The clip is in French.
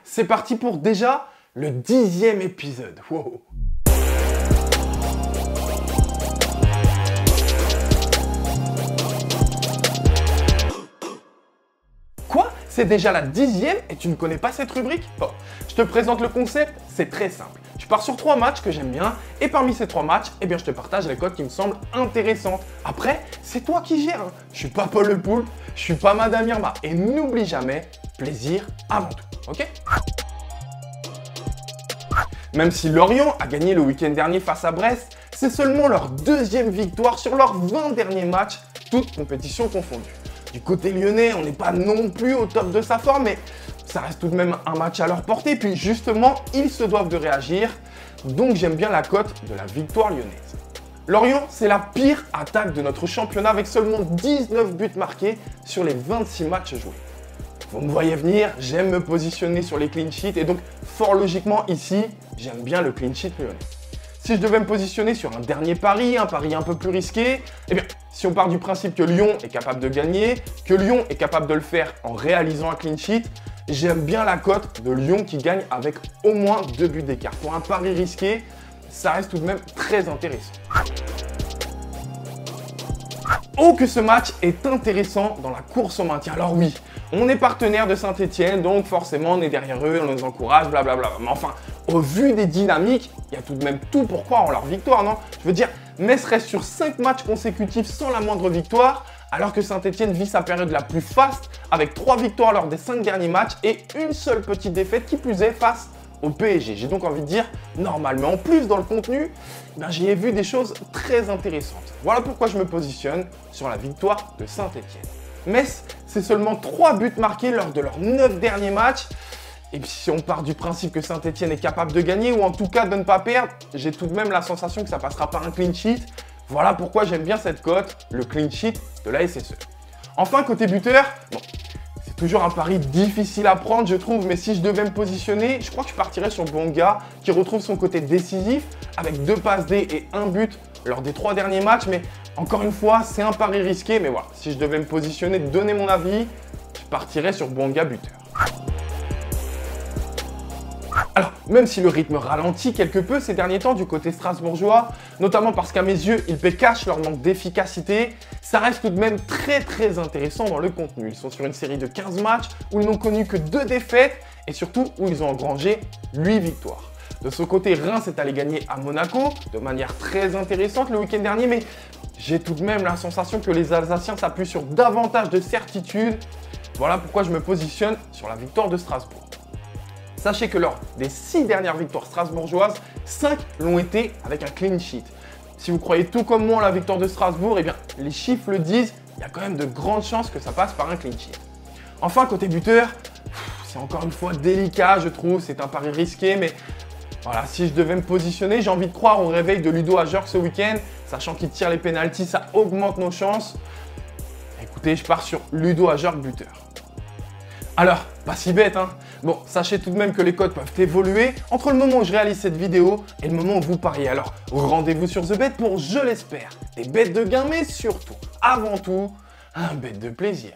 c'est parti pour déjà le 10e épisode. Wow. Quoi? C'est déjà la 10e et tu ne connais pas cette rubrique? Bon, je te présente le concept, c'est très simple. Je pars sur 3 matchs que j'aime bien et parmi ces 3 matchs, eh bien, je te partage les cotes qui me semblent intéressantes. Après, c'est toi qui gères. Hein. Je suis pas Paul Le Poulpe, je suis pas Madame Irma. Et n'oublie jamais, plaisir avant tout. Ok? Même si Lorient a gagné le week-end dernier face à Brest, c'est seulement leur 2e victoire sur leurs 20 derniers matchs, toutes compétitions confondues. Du côté lyonnais, on n'est pas non plus au top de sa forme, mais ça reste tout de même un match à leur portée. Puis justement, ils se doivent de réagir. Donc j'aime bien la cote de la victoire lyonnaise. Lorient, c'est la pire attaque de notre championnat avec seulement 19 buts marqués sur les 26 matchs joués. Vous me voyez venir, j'aime me positionner sur les clean sheets et donc fort logiquement ici, j'aime bien le clean sheet lyonnais. Si je devais me positionner sur un dernier pari, un pari un peu plus risqué, eh bien, si on part du principe que Lyon est capable de gagner, que Lyon est capable de le faire en réalisant un clean sheet, j'aime bien la cote de Lyon qui gagne avec au moins 2 buts d'écart. Pour un pari risqué, ça reste tout de même très intéressant. Oh que ce match est intéressant dans la course au maintien. Alors oui, on est partenaire de Saint-Etienne, donc forcément on est derrière eux, on les encourage, blablabla. Mais enfin, au vu des dynamiques, il y a tout de même tout pour croire en leur victoire, non? Je veux dire, Metz reste sur 5 matchs consécutifs sans la moindre victoire, alors que Saint-Etienne vit sa période la plus faste avec 3 victoires lors des 5 derniers matchs et une seule petite défaite qui plus est face au PSG. J'ai donc envie de dire normal. Mais en plus, dans le contenu, j'y ai vu des choses très intéressantes. Voilà pourquoi je me positionne sur la victoire de Saint-Etienne. Metz, c'est seulement 3 buts marqués lors de leurs 9 derniers matchs. Et puis si on part du principe que Saint-Etienne est capable de gagner ou en tout cas de ne pas perdre, j'ai tout de même la sensation que ça passera par un clean sheet. Voilà pourquoi j'aime bien cette cote, le clean sheet de la SSE. Enfin, côté buteur, bon, c'est toujours un pari difficile à prendre, je trouve, mais si je devais me positionner, je crois que je partirais sur Bonga, qui retrouve son côté décisif avec 2 passes D et 1 but lors des 3 derniers matchs. Mais encore une fois, c'est un pari risqué, mais voilà, si je devais me positionner, donner mon avis, je partirais sur Bonga buteur. Alors, même si le rythme ralentit quelque peu ces derniers temps du côté strasbourgeois, notamment parce qu'à mes yeux, ils paient cash leur manque d'efficacité, ça reste tout de même très intéressant dans le contenu. Ils sont sur une série de 15 matchs où ils n'ont connu que 2 défaites et surtout où ils ont engrangé 8 victoires. De ce côté, Reims est allé gagner à Monaco de manière très intéressante le week-end dernier, mais j'ai tout de même la sensation que les Alsaciens s'appuient sur davantage de certitude. Voilà pourquoi je me positionne sur la victoire de Strasbourg. Sachez que lors des 6 dernières victoires strasbourgeoises, 5 l'ont été avec un clean sheet. Si vous croyez tout comme moi en la victoire de Strasbourg, eh bien, les chiffres le disent, il y a quand même de grandes chances que ça passe par un clean sheet. Enfin, côté buteur, c'est encore une fois délicat, je trouve, c'est un pari risqué, mais voilà, si je devais me positionner, j'ai envie de croire au réveil de Ludo Ajorc ce week-end, sachant qu'il tire les pénaltys, ça augmente nos chances. Écoutez, je pars sur Ludo Ajorc buteur. Alors, pas si bête, hein. Bon, sachez tout de même que les cotes peuvent évoluer entre le moment où je réalise cette vidéo et le moment où vous pariez. Alors, rendez-vous sur The Bet pour, je l'espère, des bêtes de gain, mais surtout, avant tout, un bet de plaisir.